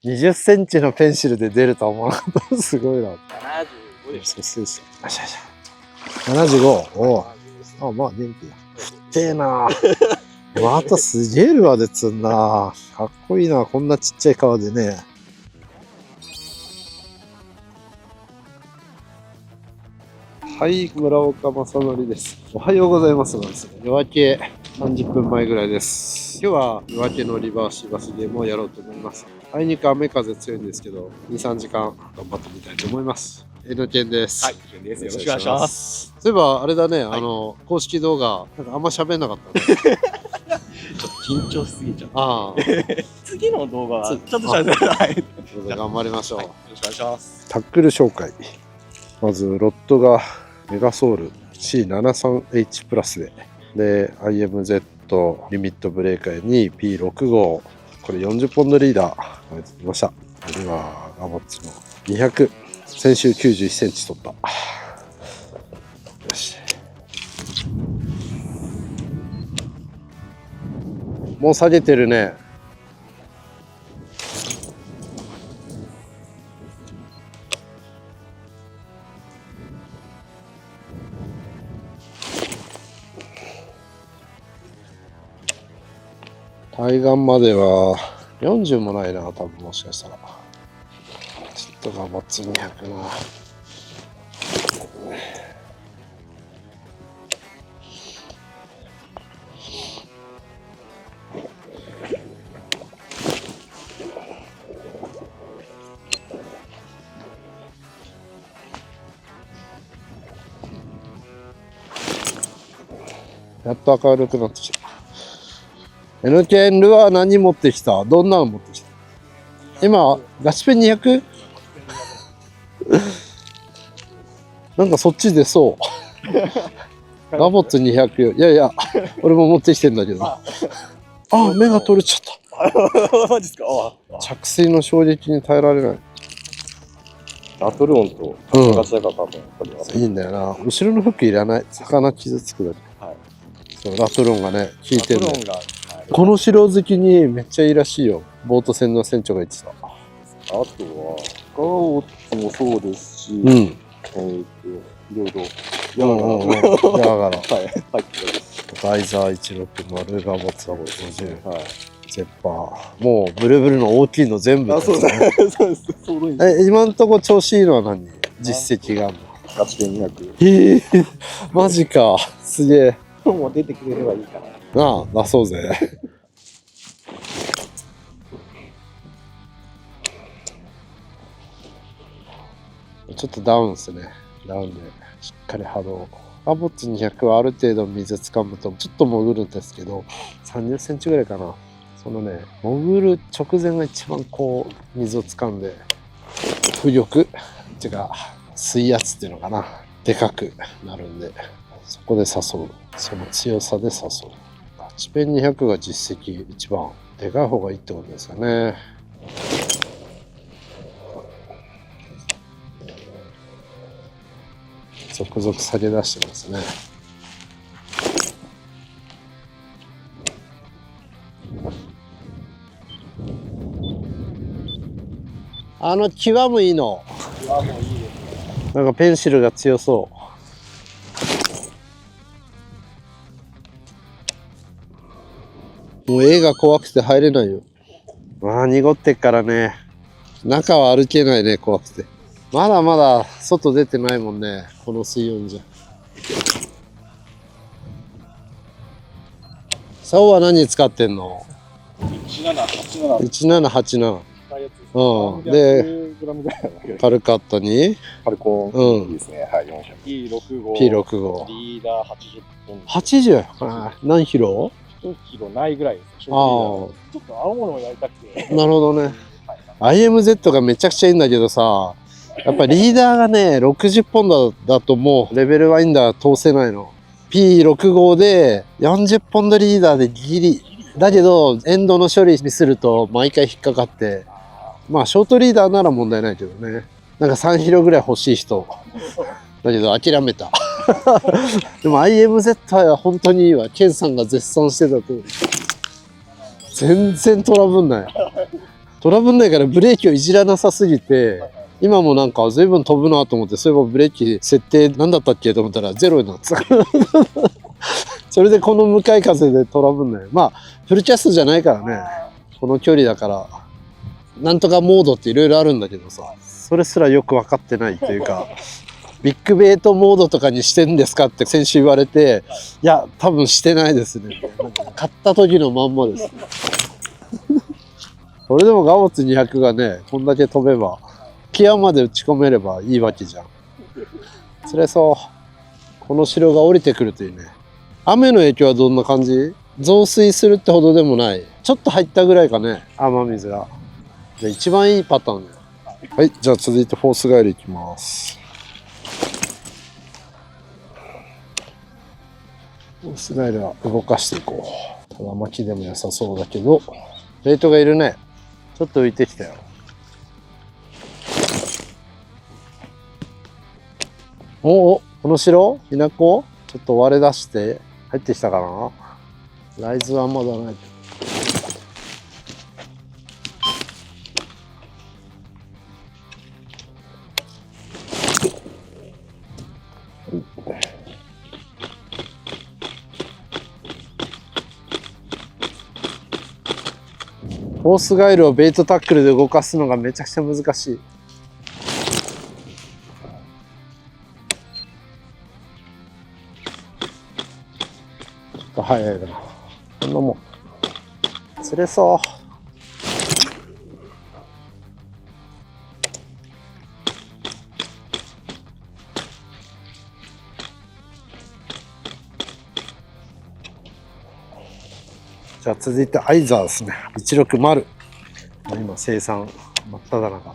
20センチのペンシルで出るとは思わなかった。すごいな。75でしそうそうそう。よしよし。75。おお。あ、まあ元気だ。ふってえな。またすげえルアーで釣んな。かっこいいな。こんなちっちゃい川でね。はい、村岡正則です。おはようございます。夜明け30分前ぐらいです。今日は夜明けのリバーシバスゲームをやろうと思います。あいにく雨風強いんですけど、2、3時間頑張ってみたいと思います。N 健です。はい、健です。よろしくお願いします。そういえばあれだね、はい公式動画、なんかあんま喋んなかったね。ちょっと緊張しすぎちゃった。ああ、次の動画はちょっと喋ってない。よ頑張りましょう。ろしくお願いします。タックル紹介。まずロッドがメガソール C73H プラスで IMZ リミットブレーカーに P65 これ40ポンドリーダーが出てきました。ではガボッツの200先週91センチ取った。よし、もう下げてるね。対岸までは40もないな、多分もしかしたら。ちょっとガボッツ200な。やっと明るくなってきた。N 県ルアー何持ってきた？どんなの持ってきた？今、ガチペン 200？ なんかそっち出そう。ガボッツ200。いやいや、俺も持ってきてんだけど。あ、目が取れちゃっマジですか。た。着水の衝撃に耐えられない。ラトルオンとうんガチャが多分やっぱりいいんだよな。後ろのフックいらない。魚傷つくだけ。はい。そう、ラトロンがね、効いてるの。ラトルオンがこの城好きにめっちゃいいらしいよ。ボート船の船長が言ってた。あとはガオッツもそうですし、うん。いろいろだから、はい入ってます。バイザー160、ガボツは50、はい。ゼッパー。もうブルブルの大きいの全部。そうです。そうです。そうです。今んとこ調子いいのは何？実績があるの？ガチペン200。マジか。すげえ。もう出てくれればいいかな。なあ、出そうぜ。ちょっとダウンですね。ダウンでしっかり波動。ガボッツ200はある程度水掴むとちょっと潜るんですけど、30センチぐらいかな。そのね、潜る直前が一番こう水を掴んで、浮力っていうか水圧っていうのかな、でかくなるんで、そこで誘う。その強さで誘う。ガチペン200が実績一番でかい方がいいってことですかね。続々下げ出してますね。際もいいの。際もいいですね。なんかペンシルが強そう。もう絵が怖くて入れないよ。まあ濁ってっからね。中は歩けないね、怖くて。まだまだ外出てないもんね、この水温じゃ。竿は何使ってんの？ 1787。 1787。うん。で、パルカットにパルコンいいですね。はい、400。P65。リーダー80本。80？何キロ1キロないぐらいです。ああ。ちょっと青物をやりたくて。なるほどね。IMZ がめちゃくちゃいいんだけどさ、やっぱリーダーがね、60本だともうレベルワインダー通せないの。P65 で40ポンドリーダーでギリ。だけど、エンドの処理にすると毎回引っかかって、まあショートリーダーなら問題ないけどね。なんか3キロぐらい欲しい人。だけど諦めた。でも IMZ は本当にいいわ。ケンさんが絶賛してた通り。全然トラブんない。トラブんないからブレーキをいじらなさすぎて、今もなんか随分飛ぶなと思って、そういえばブレーキ設定何だったっけと思ったらゼロになってた。それでこの向かい風でトラブんない。まあ、フルキャストじゃないからね。この距離だから、なんとかモードっていろいろあるんだけどさ、それすらよく分かってないというか、ビッグベイトモードとかにしてんですかって先週言われて、いや、多分してないですね。買った時のまんまです。それでもガボツ200がね、こんだけ飛べば、ピアまで打ち込めればいいわけじゃん。それそう。この城が降りてくるといいね。雨の影響はどんな感じ？増水するってほどでもない。ちょっと入ったぐらいかね、雨水が。じゃあ一番いいパターンだよ。はい、じゃあ続いてフォースガイルいきます。フォースガイルは動かしていこう。ただ巻きでも良さそうだけど、レートがいるね。ちょっと浮いてきたよ。お、この城稲子ちょっと割れ出して入ってきたかな。ライズはまだない。フォースガイルをベイトタックルで動かすのがめちゃくちゃ難しい。早いな。こんなもん。釣れそう。じゃあ続いてアイザーですね。160。今生産真っ只中。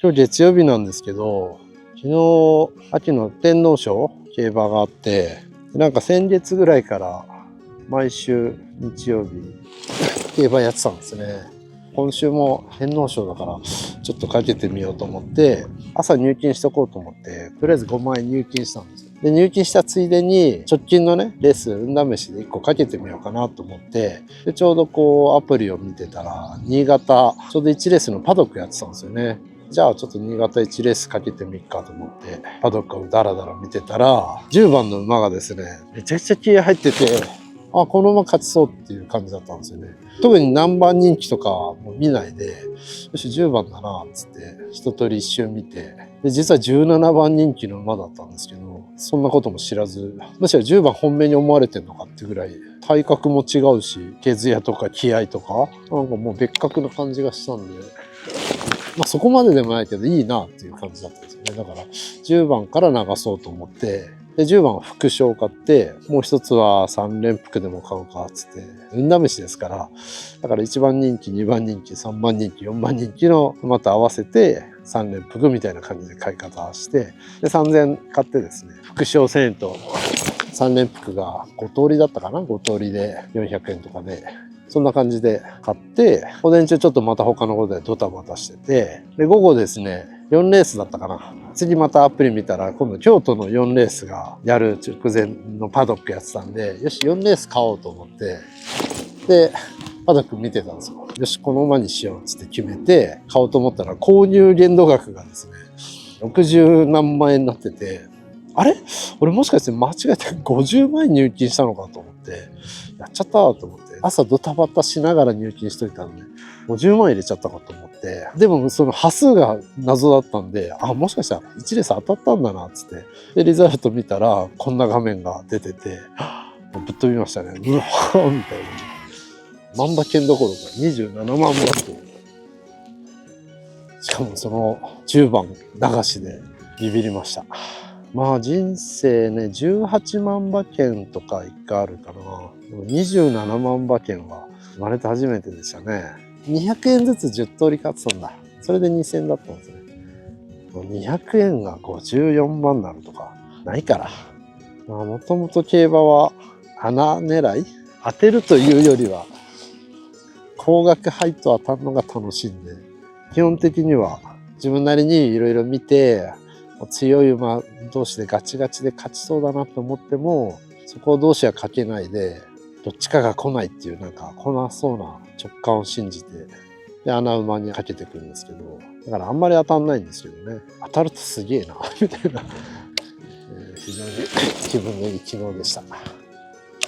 今日月曜日なんですけど、昨日秋の天皇賞競馬があって、なんか先月ぐらいから毎週日曜日競馬やってたんですね。今週も天皇賞だからちょっとかけてみようと思って、朝入金しとこうと思ってとりあえず5万円入金したんですよ。で入金したついでに直近のねレース運試しで1個かけてみようかなと思って、でちょうどこうアプリを見てたら新潟ちょうど1レースのパドックやってたんですよね。じゃあちょっと新潟1レースかけてみっかと思ってパドックをダラダラ見てたら10番の馬がですねめちゃくちゃ気合入ってて、あ、この馬勝ちそうっていう感じだったんですよね。特に何番人気とかも見ないで、よし10番だなっつって一通り一周見て、で実は17番人気の馬だったんですけど、そんなことも知らず、むしろ10番本命に思われてんのかってぐらい体格も違うし、毛艶とか気合とかなんかもう別格な感じがしたんで、まあそこまででもないけどいいなっていう感じだったんですよね。だから10番から流そうと思って、で10番は副賞を買って、もう一つは3連複でも買うかっつって、運試しですから、だから1番人気、2番人気、3番人気、4番人気の馬と合わせて3連複みたいな感じで買い方して、で3000買ってですね、副賞1000円と3連複が5通りだったかな、5通りで400円とかで、そんな感じで買って、午前中ちょっとまた他のことでドタバタしてて、で午後ですね4レースだったかな。次またアプリ見たら今度京都の4レースがやる直前のパドックやってたんで、よし4レース買おうと思って、でパドック見てたんですよ。よしこの馬にしようっつって決めて買おうと思ったら、購入限度額がですね60何万円になってて、あれ俺もしかして間違えて50万円入金したのかと思って、やっちゃったと思って、朝ドタバタしながら入金しといたんで50万円入れちゃったかと思って、でもその端数が謎だったんで、あ、もしかしたら1レース当たったんだなっつって、でリザルト見たらこんな画面が出てて、ぶっ飛びましたね。うわーみたいな。万馬券どころか27万馬って。しかもその10番流しでビビりました。まあ人生ね、18万馬券とか1回あるかな。でも27万馬券は生まれて初めてでしたね。200円ずつ10通り買ってたんだ。それで2000円だったんですね。200円が54万になるとかないから。まあもともと競馬は穴狙い当てるというよりは高額配当当たるのが楽しいんで、基本的には自分なりにいろいろ見て、強い馬同士でガチガチで勝ちそうだなと思っても、そこを同士はかけないで、どっちかが来ないっていう、なんか来なそうな直感を信じて、で、穴馬にかけてくるんですけど、だからあんまり当たんないんですけどね、当たるとすげえな、みたいな、非常に気分のいい昨日でした。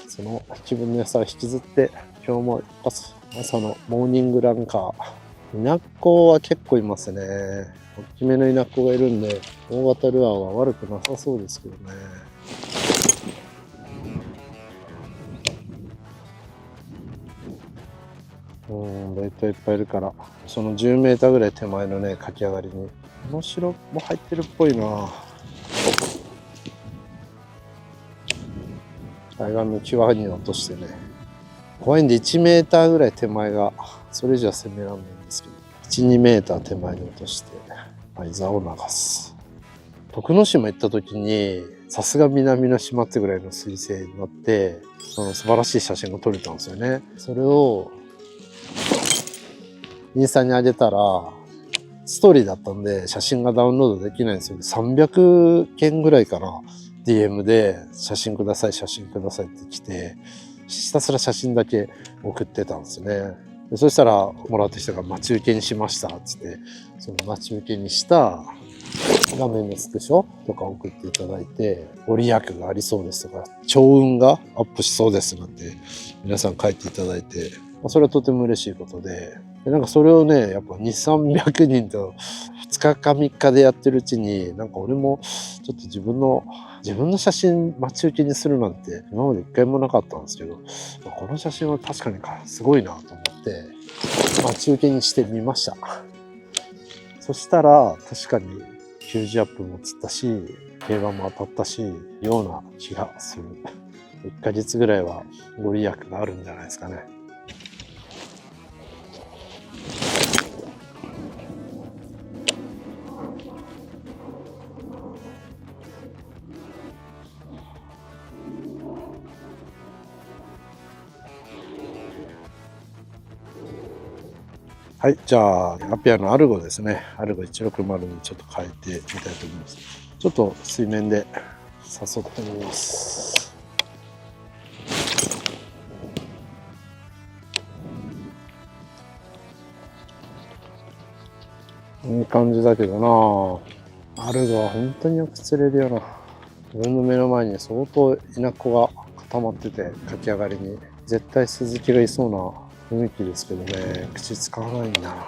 その気分の良さを引きずって、今日も一発、朝のモーニングランカー。稲子は結構いますね。大きめの稲子がいるんで、大型ルアーは悪くなさそうですけどね。ベイトいっぱいいるから、その10メーターぐらい手前のね、かき上がりに、面白も入ってるっぽいな。海岸の際に落としてね。怖いんで1メーターぐらい手前が、それ以上は攻められないんですけど、1、2メーター手前に落として、膝を流す。徳之島行った時に、さすが南の島ってぐらいの彗星になって、素晴らしい写真が撮れたんですよね。それを、インスタに上げたら、ストーリーだったんで、写真がダウンロードできないんですよ。300件ぐらいかな。DM で、写真ください、写真くださいって来て、ひたすら写真だけ送ってたんですね。でそしたら、もらった人が待ち受けにしましたっつって、その待ち受けにした画面のスクショとか送っていただいて、ご利益がありそうですとか、強運がアップしそうですなんて皆さん書いていただいて、それはとても嬉しいことで、なんかそれをね、やっぱ2、300人と2日か3日でやってるうちに、なんか俺もちょっと自分の写真待ち受けにするなんて今まで一回もなかったんですけど、この写真は確かにすごいなと思って待ち受けにしてみました。そしたら確かに90アップも釣ったし、競馬も当たったし、ような気がする。1ヶ月ぐらいはご利益があるんじゃないですかね。はい、じゃあ、アピアのアルゴですね。アルゴ160にちょっと変えてみたいと思います。ちょっと水面で誘ってみます。いい感じだけどな。アルゴは本当によく釣れるよな。自分の目の前に相当稲子が固まってて、かき上がりに。絶対スズキがいそうな雰囲気ですけどね、口使わないんだな。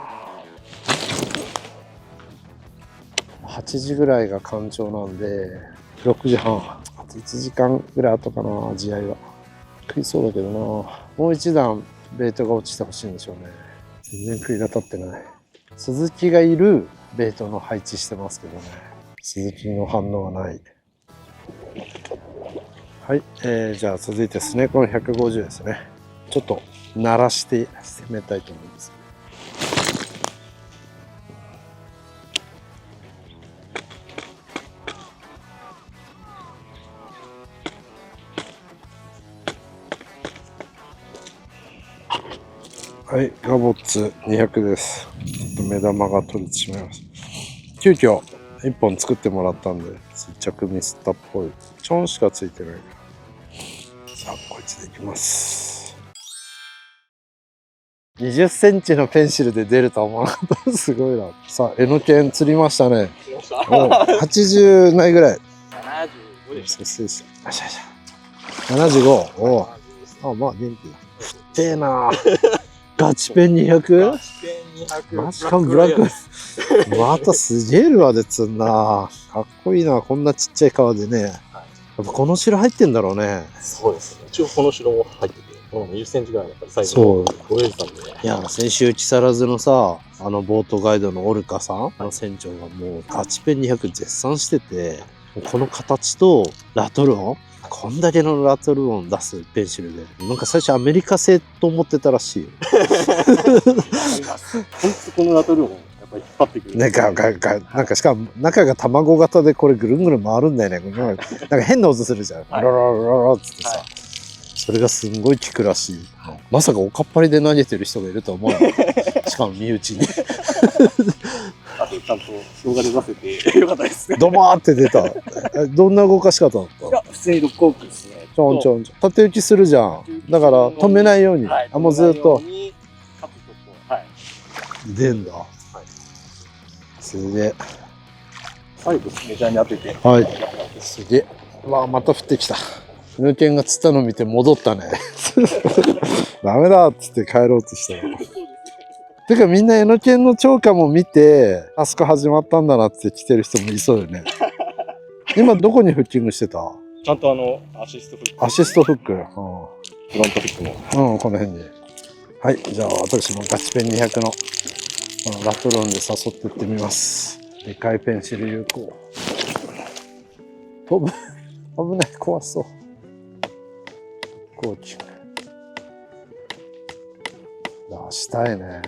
8時ぐらいが干潮なんで、6時半。あと1時間ぐらい後かな、地合いは。食いそうだけどな。もう一段ベイトが落ちてほしいんでしょうね。全然食いが立ってない。スズキがいるベイトの配置してますけどね。スズキの反応はない。はい、じゃあ続いてスネコの150ですね。ちょっと鳴らして攻めたいと思います。はい、ガボッツ200です。ちょっと目玉が取れてしまいました。急遽1本作ってもらったんで、接着ミスったっぽい。チョンしかついてないから。さあ、こいつでいきます。20センチのペンシルで出るとは思わなかった。すごいな。さあ、エノケン釣りましたね。80ないぐらい。75です。そうそうそう。よしよし。75。おお。あ、まあ元気だ。ふってえな。ガチペン 200？ マジかもブラック。またすげえルアーで釣んな。かっこいいな。こんなちっちゃい川でね。やっぱこの城入ってんだろうね。そうですね。一応この城も入ってて、この20センチぐらいだったら最そう後泳いでたんで。いや、先週木更津のさ、ボートガイドのオルカさん、船長がもうガチペン200絶賛してて、この形とラトルオン、こんだけのラトルオン出すペンシルで、なんか最初アメリカ製と思ってたらしいよ。本当このラトルオンやっぱり引っ張ってくる。なんかしかも中が卵型でこれぐるんぐるん回るんだよね。なんか変な音するじゃん。ロロロロロっつってさ。それがすんごい効くらしい。まさかおかっぱりで投げてる人がいるとは思わない。しかも身内に。あとちゃんと動画で出せてよかったですね。ドバーって出た。どんな動かし方だった？いや、普通にロックオークですね。ちょんちょんちょん。縦打ちするじゃん。だから止めないように。はい、あ、もうずっと。カプとこう、はい。出んだ。すげえ。最後、メジャーに当てて。はい。すげえ。わあ、また降ってきた。犬犬が釣ったの見て戻ったね。ダメだっつって帰ろうとしたよ。てかみんなエノケンの釣果も見て、あそこ始まったんだなって来てる人もいそうよね。今どこにフッキングしてた？ちゃんとアシストフック。アシストフック。フロントフックも。うん、この辺に。はい、じゃあ私もガチペン200のラトロンで誘ってってみます。でかいペンシル有効。飛ぶ。危ない、怖そう。コーチング。出したいね。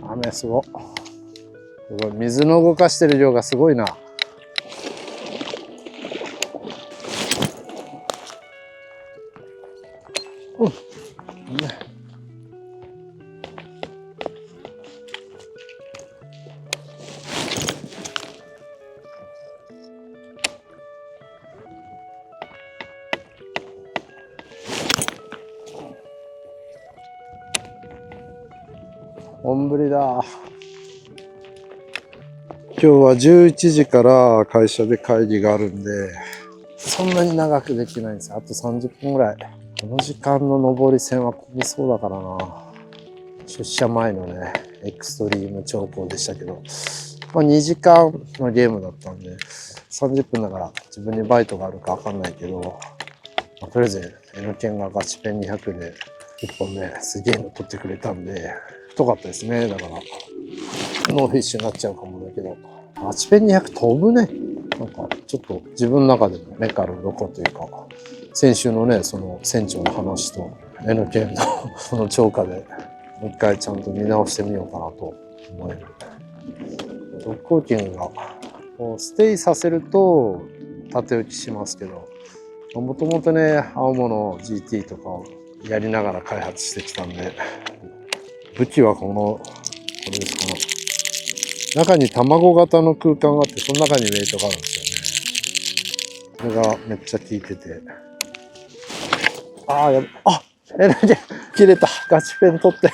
雨すごい。すごい。水の動かしてる量がすごいな。うん。ね。本降りだ。今日は11時から会社で会議があるんで、そんなに長くできないんですよ。あと30分ぐらい。この時間の上り線は混みそうだからな。出社前のね、エクストリーム長考でしたけど、まあ、2時間のゲームだったんで、30分だから自分にバイトがあるかわかんないけど、まあ、とりあえず N ケンがガチペン200で1本ね、すげえの取ってくれたんで、太かったですね。だから、ノーフィッシュになっちゃうかもだけど、ガチペン200飛ぶね。なんか、ちょっと自分の中でも目から鱗というか、先週のね、その船長の話と、N ケンのこの超過で、もう一回ちゃんと見直してみようかなと思える。ドッグコーチングが、こうステイさせると縦打ちしますけど、もともとね、青物 GT とかをやりながら開発してきたんで、武器はこれですかね。中に卵型の空間があって、その中にウェイトがあるんですよね。これがめっちゃ効いてて。ああ、やばい。あ、切れた。ガチペン取って。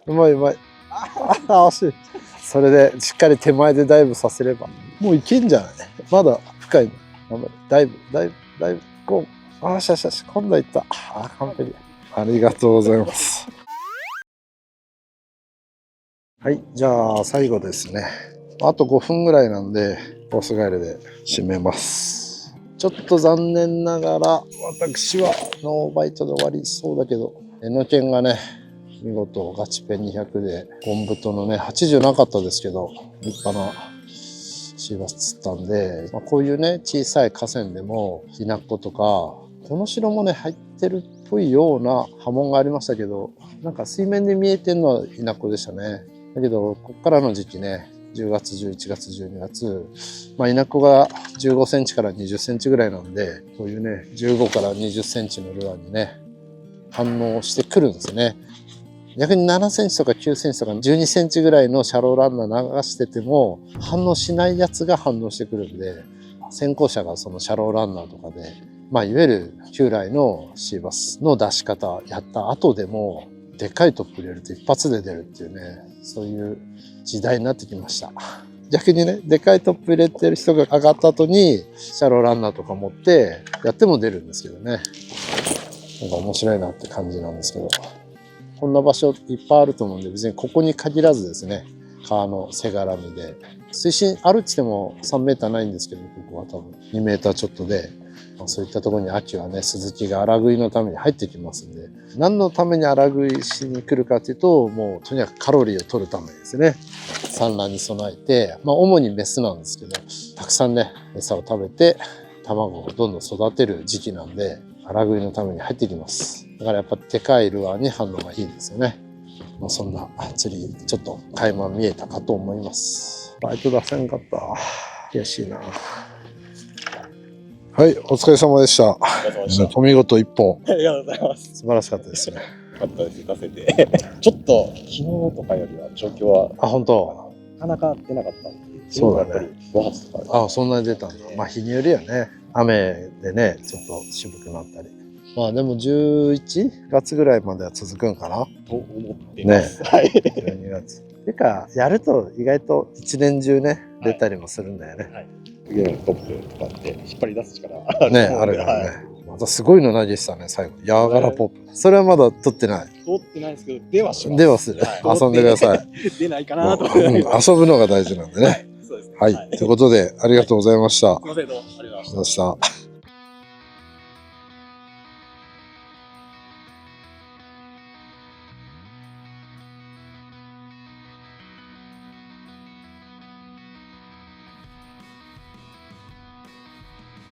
うまいうまい。ああ、惜しい。それでしっかり手前でダイブさせれば。もういけんじゃない？まだ深いの。頑張れ。ダイブ、ゴー。ああ、しゃ、今度はいった。ああ、完璧。ありがとうございます。はい、じゃあ最後ですね。あと5分ぐらいなんで、コースガイルで締めます。ちょっと残念ながら、私はノーバイトで終わりそうだけど、N ケンがね、見事ガチペン200で、ゴンブトのね、80なかったですけど、立派なシーバス釣ったんで、まあ、こういうね、小さい河川でも、ヒナッコとか、この城もね、入ってるっぽいような波紋がありましたけど、なんか水面で見えてるのはヒナッコでしたね。だけど、こっからの時期ね、10月、11月、12月、まあ、稲子が15センチから20センチぐらいなんで、こういうね、15から20センチのルアーにね、反応してくるんですね。逆に7センチとか9センチとか12センチぐらいのシャローランナー流してても、反応しないやつが反応してくるんで、先行者がそのシャローランナーとかで、まあ、いわゆる旧来のシーバスの出し方やった後でも、でっかいトップ入れると一発で出るっていうね、そういう時代になってきました。逆にね、でかいトップ入れてる人が上がった後に、シャローランナーとか持ってやっても出るんですけどね。なんか面白いなって感じなんですけど。こんな場所いっぱいあると思うんで、別にここに限らずですね、川のせがらみで。水深あるっつっても3メーターないんですけど、ここは多分2メーターちょっとで、そういったところに秋はね、スズキが荒食いのために入ってきますんで、何のために荒食いしに来るかというと、もうとにかくカロリーを取るためですね。産卵に備えて、まあ主にメスなんですけど、たくさんね、餌を食べて、卵をどんどん育てる時期なんで、荒食いのために入ってきます。だからやっぱでかいルアーに反応がいいですよね。もうそんな釣り、ちょっと垣間見えたかと思います。バイト出せんかった。悔しいな。はい、お疲れ様でした。お疲れ様でした。お見事一本。ありがとうございます。素晴らしかったですね。よかったです、出せて。ちょっと昨日とかよりは状況はあ、本当。なかなか出なかったんで、そうだねやっぱり5発とか。あ、そんなに出たんだ。まあ日によるよね。雨でね、ちょっと渋くなったり。まあでも11月ぐらいまでは続くんかな。と思ってます。はい。 12月。てか、やると意外と一年中ね、出たりもするんだよね。ゲームトップとかって引っ張り出す力あると思うんね、で、あるからはいね。またすごいの投げてたね、最後。ヤーガラポップ。それはまだ撮ってない。通ってないですけど、出はします。ではする。はい遊んでください。出ないかなと思うんって。遊ぶのが大事なんでね。そうですね。はい。ということで、ありがとうございました。すみません、どうもありがとうございました。ありがとうございました。